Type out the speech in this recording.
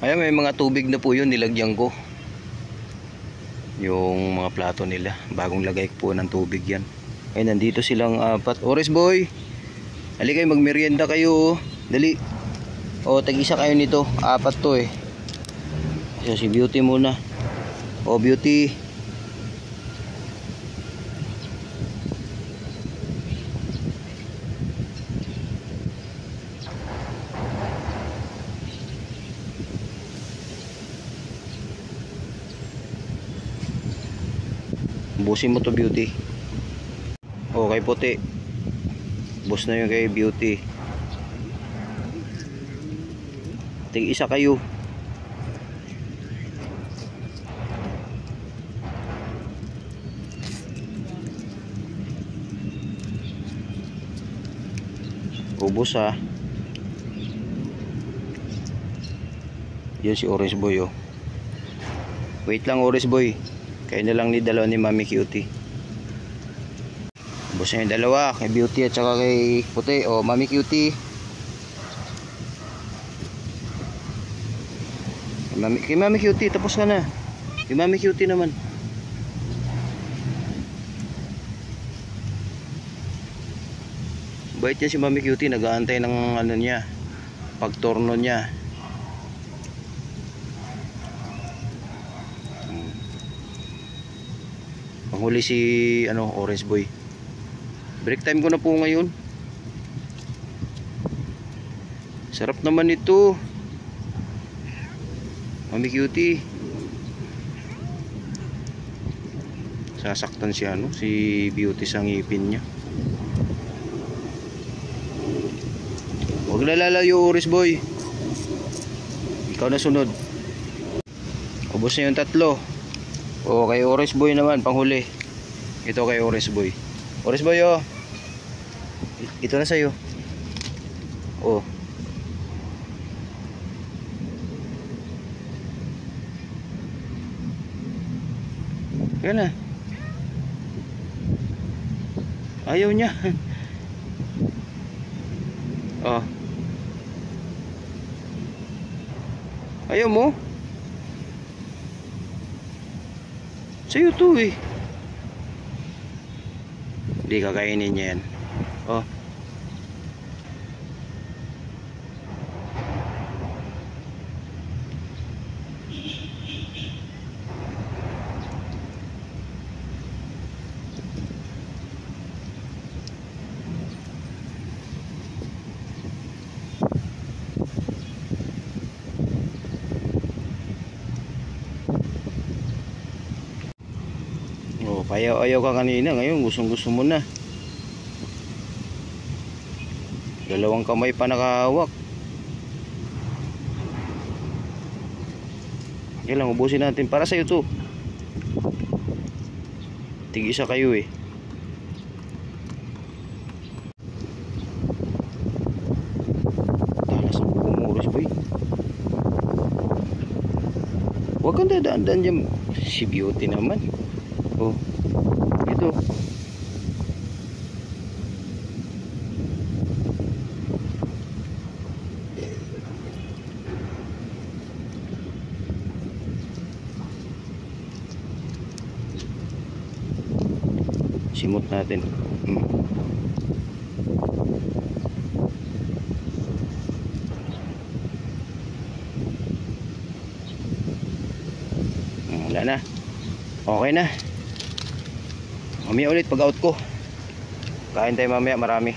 Ayan, may mga tubig na po yun, nilagyan ko. Yung mga plato nila, bagong lagay po ng tubig yan. Ay, nandito silang apat. Oris boy, hali kayo, magmerienda kayo. Dali. O, tag-isa kayo nito. Apat to eh. So, si Beauty muna. O, Beauty. Busin mo to, Beauty. O, kay Puti. Bus na yun kay Beauty. Tig-isa kayo. Ubus ha. Yan si Orange Boy oh. Wait lang Orange Boy. Kayo na lang ni dalawa ni Mami Cutie. Ubus na yung dalawa. Kay Beauty at saka kay Puti. O Mami Cutie. Kay Mami Cutie. Tapos ka na. Kay Mami Cutie naman. Bait niya si Mami Cutie, nag-aantay ng ano niya, pagturno niya. Panghuli si Orange Boy. Break time ko na po ngayon. Sarap naman ito. Mami Cutie. Sasaktan si si Beauty sa ngipin niya. Huwag na lalayo Orange Boy. Ikaw na sunod. Ubos na yung tatlo. O kay Orange Boy naman panghuli. Ito kay Orange Boy. Orange Boy oh. Ito na sa'yo. Oh. Yan na. Ayaw niya. Oh. Ayaw mo? Sa'yo to eh. Hindi kakainin niya yan. Oh. Ayaw ka kanina, ngayon gusto mo na. Dalawang kamay pa nakahawak. Kailangan ubusin natin para sa'yo to. Tig-isa kayo eh. Talas ang bumuros boy. Huwag kang dadaan-daan dyan. Si Beauty naman. Oh. Ito. Simot natin. Wala na. Okay na. Mamaya ulit pag out ko. Kain tayo mamaya marami.